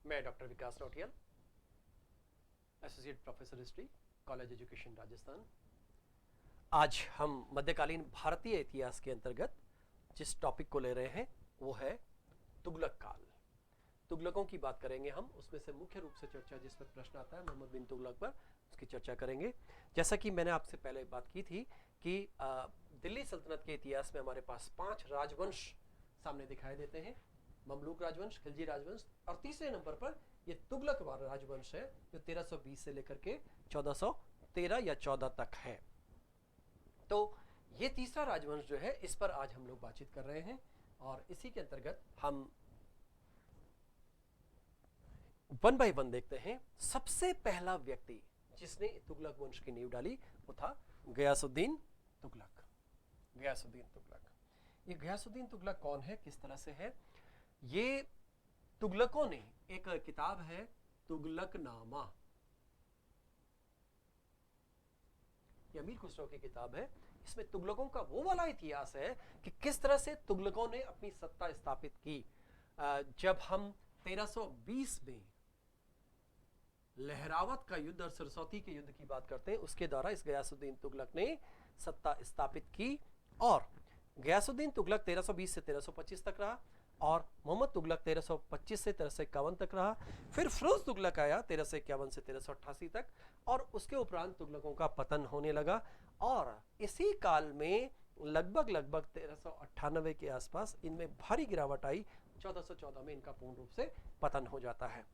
मैं doctor Vikas Nautiyal, associate professor history, college education Rajasthan. आज हम मध्यकालीन भारतीय इतिहास के अंतर्गत जिस टॉपिक को ले रहे हैं वो है तुगलक काल। तुगलकों की बात करेंगे हम, उसमें से मुख्य रूप से चर्चा जिस पर प्रश्न आता है मोहम्मद बिन तुगलक पर, उसकी चर्चा करेंगे। जैसा कि मैंने आपसे पहले बात की थी कि दिल्ली सल्तनत के इतिहास में हमारे पास 5 राजवंश सामने दिखाई देते हैं, ममलूक राजवंश, खिलजी राजवंश, और तीसरे नंबर पर ये तुगलक राजवंश है जो 1320 से लेकर के 1413 या 14 तक है। तो ये तीसरा राजवंश जो है इस पर आज हम लोग बातचीत कर रहे हैं और इसी के अंतर्गत हम वन बाय वन देखते हैं। सबसे पहला व्यक्ति जिसने तुगलक वंश की नींव डाली वो था गयासुद्दीन तुगलक। गयासुद्दीन तुगलक, ये गयासुद्दीन तुगलक कौन है, किस तरह से है? ये तुगलकों ने एक किताब है तुगलकनामा, ये अमीर खुसरो की किताब है। इसमें तुगलकों का वो वाला इतिहास है कि किस तरह से तुगलकों ने अपनी सत्ता स्थापित की। जब हम 1320 में लहरावत का युद्ध और सरस्वती के युद्ध की बात करते हैं, उसके द्वारा इस गयासुद्दीन तुगलक ने सत्ता स्थापित की। और गयासुद्दीन तुगलक 1320 से 1325 तक रहा और मोहम्मद तुगलक 1325 से 1351 तक रहा। फिर फिरोज तुगलक आया 1351 से 1388 तक और उसके उपरांत तुगलकों का पतन होने लगा। और इसी काल में लगभग 1398 के आसपास इनमें भारी गिरावट आई। 1414 में इनका पूर्ण रूप से पतन हो जाता है।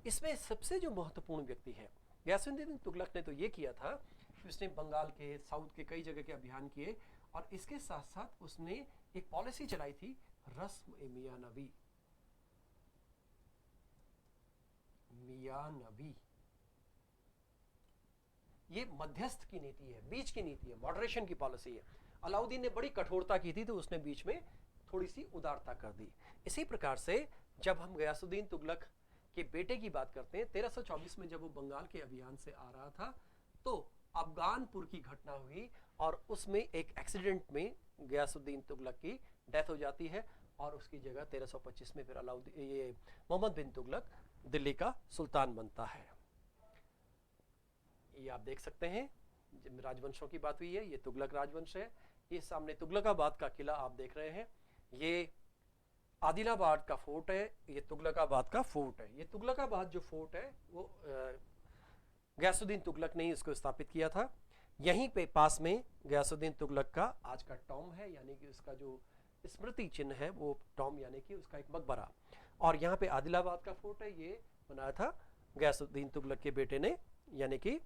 इसमें सबसे जो महत्वपूर्ण व्यक्ति है, गयासुद्दीन तुगलक ने तो ये किया था कि उसने बंगाल के, साउथ के कई जगह के अभियान किए और इसके साथ साथ उसने एक पॉलिसी चलाई थी, रस्म मियां नबी। मियां नबी ये मध्यस्थ की नीति है, बीच की नीति है, मॉडरेशन की पॉलिसी है। अलाउद्दीन ने बड़ी कठोरता की थी तो उसने बीच में थोड़ी सी उदारता कर दी। इसी प्रकार से जब हम गयासुद्दीन तुगलक के बेटे की बात करते हैं, 1324 में जब वो बंगाल के अभियान से आ रहा था तो अफगानपुर की घटना हुई और उसमें एक एक्सीडेंट में गयासुद्दीन तुगलक की डेथ हो जाती है और उसकी जगह 1325 में फिर अलाउद्दीन, ये मोहम्मद बिन तुगलक दिल्ली का सुल्तान बनता है। ये आप देख सकते हैं, राजवंशों की बात हुई है, ये तुगलक राजवंश है। ये सामने तुगलकाबाद का किला आप देख रहे हैं, ये आदिलाबाद का फोर्ट है, ये तुगलकाबाद का फोर्ट है। ये तुगलकाबाद जो फोर्ट है वो गयासुद्दीन तुगलक ने इसको स्थापित किया था। यहीं पे पास में गयासुद्दीन तुगलक का आज का टॉम है, यानी कि उसका जो स्मृति चिन्ह है वो टॉम, यानी कि उसका एक मकबरा। और यहाँ पे आदिलाबाद का फोर्ट है, ये बनाया था गयासुद्दीन तुगलक के बेटे ने, यानी कि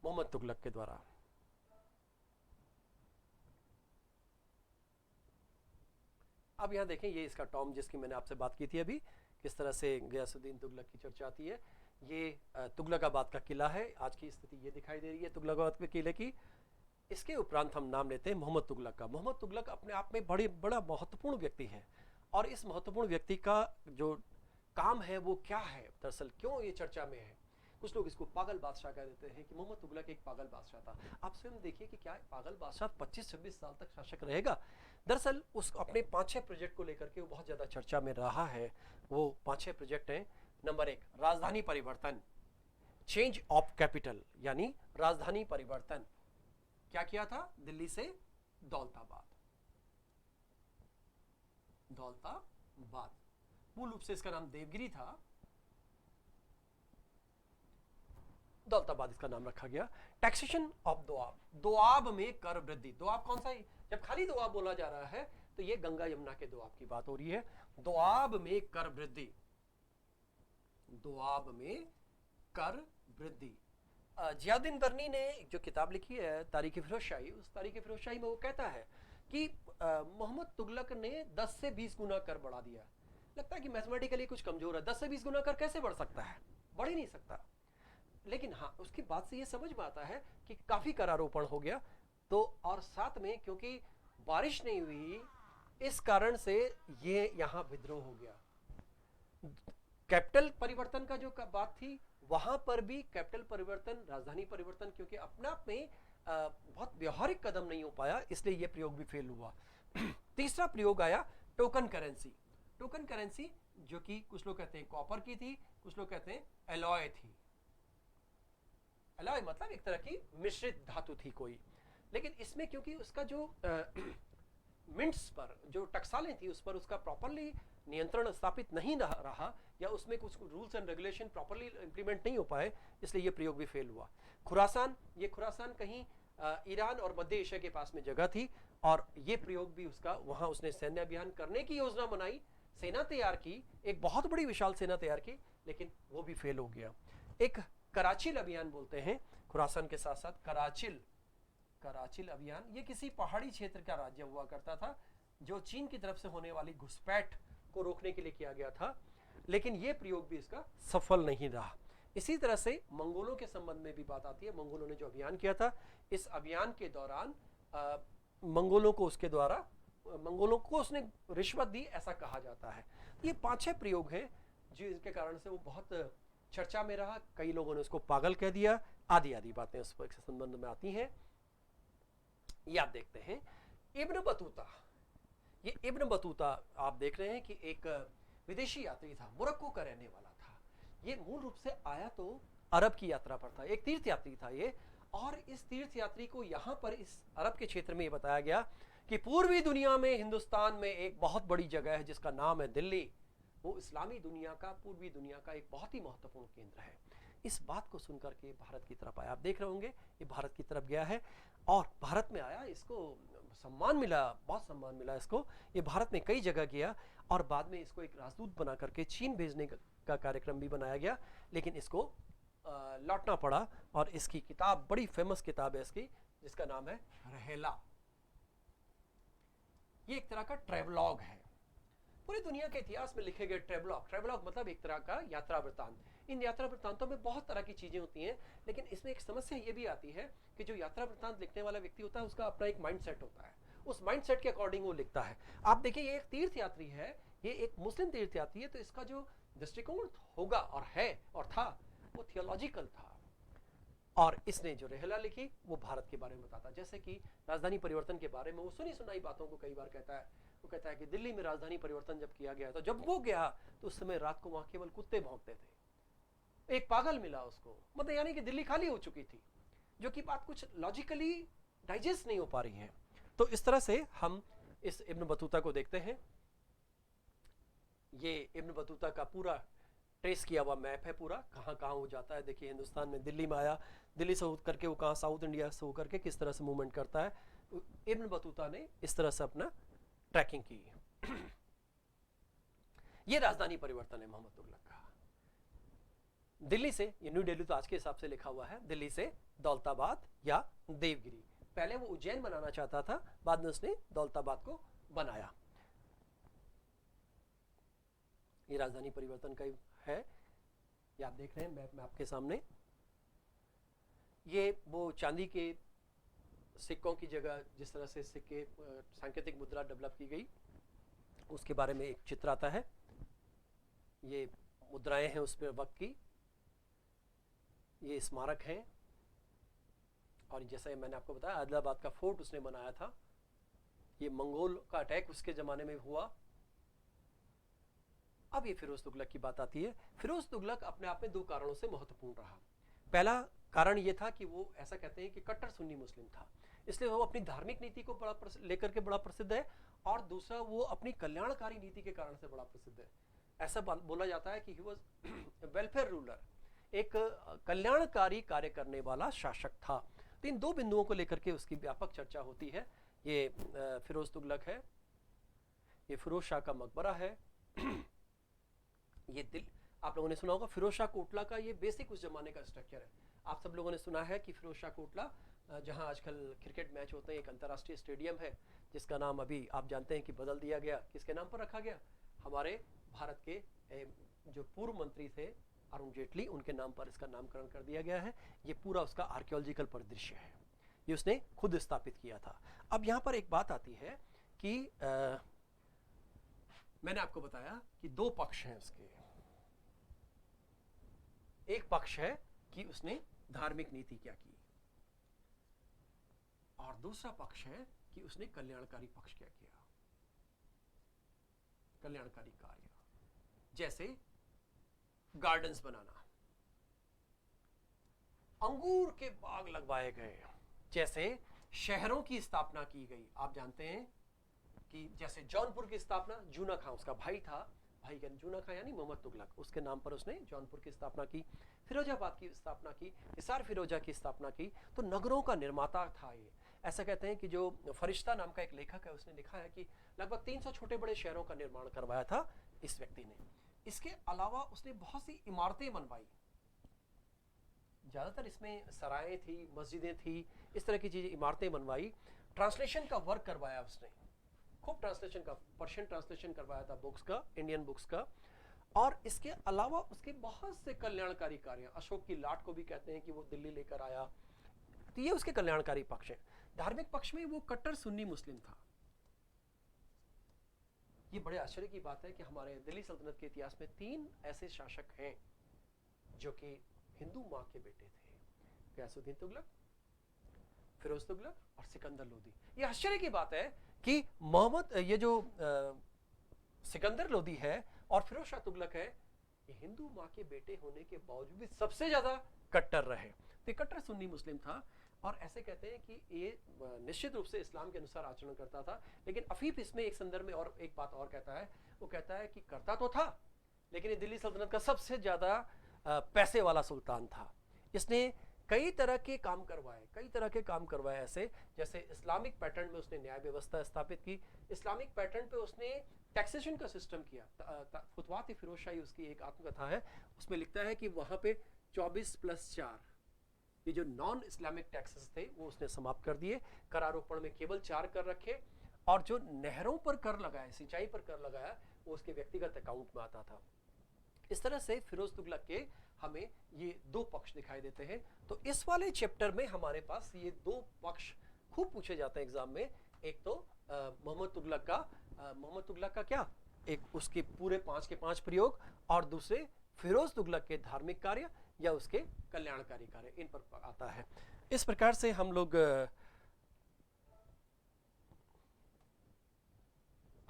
मोहम्मद तुगलक के द्वारा। अब यहाँ देखें, ये इसका टॉम जिसकी मैंने आपसे बात की थी अभी, किस तरह से गयासुद्दीन तुगलक की चर्चा आती है। ये तुगलकाबाद का किला है, आज की स्थिति ये दिखाई दे रही है तुगलकाबाद के किले की। इसके उपरांत हम नाम लेते हैं मोहम्मद तुगलक का। मोहम्मद तुगलक अपने आप में बड़ा महत्वपूर्ण व्यक्ति है और इस महत्वपूर्ण व्यक्ति का जो काम है वो क्या है, दरअसल क्यों ये चर्चा में है। कुछ लोग इसको पागल बादशाह कह देते हैं कि मोहम्मद तुगलक एक पागल बादशाह था। आप स्वयं देखिए कि क्या पागल बादशाह 25-26 साल तक शासक रहेगा? दरअसल उस अपने 5-6 प्रोजेक्ट को लेकर के वो बहुत ज्यादा चर्चा में रहा है। वो 5-6 प्रोजेक्ट हैं। नंबर 1, राजधानी परिवर्तन, चेंज ऑफ कैपिटल, यानी राजधानी परिवर्तन। क्या किया था? दिल्ली से दौलताबाद। दौलताबाद मूल रूप से इसका नाम देवगिरी था, दौलताबाद इसका नाम रखा गया। टैक्सेशन ऑफ दोआब, दोआब में कर वृद्धि। दोआब कौन सा है? जब खाली दोआब बोला जा रहा है तो ये गंगा यमुना के दोआब की बात हो रही है। दोआब में कर वृद्धि, दोआब में कर वृद्धि। जियाउद्दीन बर्नी ने जो किताब लिखी है तारीख फिरोजशाही, उस तारीख फिरोजशाही में वो कहता है कि मोहम्मद तुगलक ने 10 से 20 गुना कर बढ़ा दिया। लगता है कि मैथमेटिकली कुछ कमजोर है, 10 से 20 गुना कर कैसे बढ़ सकता है? बढ़ ही नहीं सकता। लेकिन हाँ, उसकी बात से ये समझ में आता है कि काफी करारोपण हो गया। तो और साथ में क्योंकि बारिश नहीं हुई, इस कारण से ये यहाँ विद्रोह हो गया। कैपिटल परिवर्तन का जो बात थी, वहां पर भी कैपिटल परिवर्तन, राजधानी परिवर्तन, क्योंकि अपने आप में बहुत व्यवहारिक कदम नहीं हो पाया, इसलिए यह प्रयोग भी फेल हुआ। तीसरा प्रयोग आया टोकन करेंसी। टोकन करेंसी जो कि कुछ लोग कहते हैं कॉपर की थी, कुछ लोग कहते हैं एलॉय थी। एलॉय मतलब एक तरह की मिश्रित धातु थी कोई, लेकिन इसमें क्योंकि उसका जो मिंट्स पर जो टकसालें थी उस पर उसका प्रॉपरली नियंत्रण स्थापित नहीं रहा, या उसमें कुछ rules and regulation properly implement नहीं हो पाए, इसलिए ये प्रयोग भी फेल हुआ। खुरासान, ये खुरासान कहीं ईरान और मध्य एशिया के पास में जगह थी, और ये प्रयोग भी उसका, वहां उसने सैन्य अभियान करने की योजना बनाई, सेना तैयार की, एक बहुत बड़ी विशाल सेना तैयार की, लेकिन वो भी फेल हो गया। एक कराचिल अभियान बोलते हैं खुरासान के साथ साथ, कराचिल अभियान, ये किसी पहाड़ी क्षेत्र का राज्य हुआ करता था, जो चीन की तरफ से होने वाली घुसपैठ को रोकने के लिए किया गया था, लेकिन ये प्रयोग भी इसका सफल नहीं रहा। इसी तरह से मंगोलों के संबंध में भी बात आती है। मंगोलों ने जो अभियान किया था, इस अभियान के दौरान मंगोलों को उसने रिश्वत दी, ऐसा कहा जाता है। ये 5-6 प्रयोग हैं जिसके कारण से वो बहुत चर्चा में रहा। कई लोगों ने उसको पागल कह दिया, आदि आदि बातें उस संबंध में आती हैं। याद देखते हैं इब्न बतूता। ये इब्न बतूता आप देख रहे हैं कि एक विदेशी यात्री था, मोरक्को का रहने वाला था। ये मूल रूप से आया तो अरब की यात्रा पर था, एक तीर्थ यात्री था ये। और इस तीर्थ यात्री को यहाँ पर इस अरब के क्षेत्र में ये बताया गया कि पूर्वी दुनिया में, हिंदुस्तान में एक बहुत बड़ी जगह है जिसका नाम है दिल्ली। वो इस्लामी दुनिया का, पूर्वी दुनिया का एक बहुत ही महत्वपूर्ण केंद्र है। इस बात को सुनकर के भारत की तरफ आया। आप देख रहे होंगे ये भारत की तरफ गया है और भारत में आया, इसको सम्मान मिला, बहुत सम्मान मिला इसको। ये भारत में कई जगह गया और बाद में इसको एक राजदूत बना करके चीन भेजने का कार्यक्रम भी बनाया गया, लेकिन इसको लौटना पड़ा। और इसकी किताब, बड़ी फेमस किताब है इसकी, जिसका नाम है रहेला। ये एक तरह का ट्रेवलॉग है, पूरी दुनिया के इतिहास में लिखे गए ट्रेवलॉग। ट्रेवलॉग मतलब एक तरह का यात्रा वृत्तांत। इन यात्रा वृत्तांतों में बहुत तरह की चीजें होती हैं, लेकिन इसमें एक समस्या ये भी आती है कि जो यात्रा वृत्तांत लिखने वाला व्यक्ति होता है उसका अपना एक माइंडसेट होता है, उस माइंडसेट के अकॉर्डिंग वो लिखता है। आप देखिए ये एक तीर्थ यात्री है, ये एक मुस्लिम तीर्थ यात्री है, तो इसका जो दृष्टिकोण होगा और है और था वो थियोलॉजिकल था। और इसने जो रहेला लिखी वो भारत के बारे में बताता, जैसे कि राजधानी परिवर्तन के बारे में वो सुनी सुनाई बातों को कई बार कहता है। वो कहता है कि दिल्ली में राजधानी परिवर्तन जब किया गया तो जब वो गया तो उस समय रात को वहां केवल कुत्ते भौंकते थे। एक पागल मिला उसको, मतलब यानी कि दिल्ली खाली हो चुकी थी, जो कि बात कुछ लॉजिकली डाइजेस्ट नहीं हो पा रही है। तो इस तरह से हम इस इब्न बतूता को देखते हैं। ये इब्न बतूता का पूरा ट्रेस किया हुआ मैप है, पूरा कहाँ कहाँ हो जाता है। देखिए हिंदुस्तान में दिल्ली में आया, दिल्ली से होकर के वो कहाँ साउथ इंडिया से होकर के किस तरह से मूवमेंट करता है। इब्न बतूता ने इस तरह से अपना ट्रैकिंग की। ये राजधानी परिवर्तन है मोहम्मद तुगलक का। दिल्ली से, ये न्यू दिल्ली तो आज के हिसाब से लिखा हुआ है, दिल्ली से दौलताबाद या देवगिरी। पहले वो उज्जैन बनाना चाहता था, बाद में उसने दौलताबाद को बनाया। ये राजधानी परिवर्तन का है, ये आप देख रहे हैं मैप में आपके सामने। ये वो चांदी के सिक्कों की जगह जिस तरह से सिक्के, सांकेतिक मुद्रा डेवलप की गई, उसके बारे में एक चित्र आता है। ये मुद्राएं हैं उस पर वक्त की, ये स्मारक हैं। और जैसा मैंने आपको बताया आदिलाबाद का फोर्ट उसने बनाया था। ये मंगोल का अटैक उसके जमाने में हुआ। अब ये फिरोज तुगलक की बात आती है। फिरोज तुगलक अपने आप में 2 कारणों से महत्वपूर्ण रहा। पहला कारण ये था कि वो, ऐसा कहते हैं कि कट्टर सुन्नी मुस्लिम था, इसलिए वो अपनी धार्मिक नीति को बड़ा लेकर के बड़ा प्रसिद्ध है। और दूसरा, वो अपनी कल्याणकारी नीति के कारण से बड़ा प्रसिद्ध है। ऐसा बोला जाता है कि ही वाज वेलफेयर रूलर, एक कल्याणकारी कार्य करने वाला शासक था। तो इन 2 बिंदुओं को लेकर के उसकी व्यापक चर्चा होती है। ये फिरोज तुगलक है, ये फिरोज शाह का मकबरा है। ये आप लोगों ने सुना होगा फिरोज शाह कोटला का, ये बेसिक उस जमाने का स्ट्रक्चर है। आप सब लोगों ने सुना है कि फिरोज शाह कोटला, जहां आजकल क्रिकेट मैच होते हैं, एक अंतर्राष्ट्रीय स्टेडियम है जिसका नाम अभी आप जानते हैं कि बदल दिया गया। किसके नाम पर रखा गया? हमारे भारत के जो पूर्व मंत्री थे अरुण जेटली, उनके नाम पर इसका नामकरण कर दिया गया है। ये पूरा उसका आर्कियोलॉजिकल परिदृश्य है, ये उसने खुद स्थापित किया था। अब यहाँ पर एक बात आती है कि मैंने आपको बताया कि 2 पक्ष हैं उसके। एक पक्ष है कि उसने धार्मिक नीति क्या की, और दूसरा पक्ष है कि उसने कल्याणकारी पक्ष क्या किया। कल्याणकारी कार्य, जैसे गार्डन्स बनाना, अंगूर के बाग लगवाए गए, जैसे शहरों की स्थापना की गई। आप जानते हैं कि जैसे जौनपुर की स्थापना जूना खां, उसका भाई था, भाई जूना खां यानी मोहम्मद तुगलक, उसके नाम पर उसने जौनपुर की स्थापना की, फिरोजाबाद की स्थापना की, हिसार फिरोजा की स्थापना की। तो नगरों का निर्माता था ये। ऐसा कहते हैं कि जो फरिश्ता नाम का एक लेखक है, उसने लिखा है कि लगभग 300 छोटे बड़े शहरों का निर्माण करवाया था इस व्यक्ति ने। इसके अलावा उसने बहुत सी इमारतें बनवाई, ज्यादातर इसमें सराय थी, मस्जिदें थी, इस तरह की चीजें, इमारतें बनवाई। ट्रांसलेशन का वर्क करवाया उसने, खूब ट्रांसलेशन का, पर्शियन ट्रांसलेशन करवाया था बुक्स का, इंडियन बुक्स का। और इसके अलावा उसके बहुत से कल्याणकारी कार्य, अशोक की लाट को भी कहते हैं कि वो दिल्ली लेकर आया, तो ये उसके कल्याणकारी पक्ष है। धार्मिक पक्ष में वो कट्टर सुन्नी मुस्लिम था। ये बड़े आश्चर्य की बात है कि हमारे दिल्ली सल्तनत के इतिहास में 3 ऐसे शासक हैं जो कि हिंदू मां के बेटे थे, गयासुद्दीन तुगलक, फिरोज तुगलक और सिकंदर लोदी। ये आश्चर्य की बात है कि मोहम्मद, ये जो सिकंदर लोदी है और फिरोज शाह तुगलक है, ये हिंदू मां के बेटे होने के बावजूद भी सबसे ज्यादा कट्टर रहे। तो कट्टर सुन्नी मुस्लिम था, और ऐसे कहते हैं कि ये निश्चित रूप से इस्लाम के अनुसार आचरण करता था। लेकिन अफीफ इसमें एक संदर्भ में और एक बात और कहता है, वो कहता है कि करता तो था, लेकिन ये दिल्ली सल्तनत का सबसे ज्यादा पैसे वाला सुल्तान था। इसने कई तरह के काम करवाए, ऐसे जैसे इस्लामिक पैटर्न में उसने न्याय व्यवस्था स्थापित की, इस्लामिक पैटर्न पे उसने टैक्सेशन का सिस्टम किया। फुतवात फिरोजशाही उसकी एक आत्मकथा है, उसमें लिखता है कि वहां पे 24+4 ये जो नॉन इस्लामिक टैक्सेस थे वो उसने समाप्त कर दिए, करारोपण में केवल 4 कर रखे, और जो नहरों पर कर लगाया, सिंचाई पर कर लगाया, वो उसके व्यक्तिगत अकाउंट में आता था। इस तरह से फिरोज तुगलक के हमें ये 2 पक्ष दिखाई देते हैं। तो इस वाले चैप्टर में हमारे पास ये 2 पक्ष खूब पूछे जाते हैं एग्जाम में। एक तो मोहम्मद तुगलक का क्या, एक उसके पूरे 5 के 5 प्रयोग, और दूसरे फिरोज तुगलक के धार्मिक कार्य या उसके कल्याणकारी कार्य, इन पर आता है। इस प्रकार से हम लोग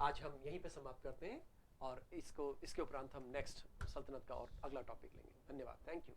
आज हम यहीं पे समाप्त करते हैं, और इसके उपरांत हम नेक्स्ट सल्तनत का और अगला टॉपिक लेंगे। धन्यवाद, थैंक यू।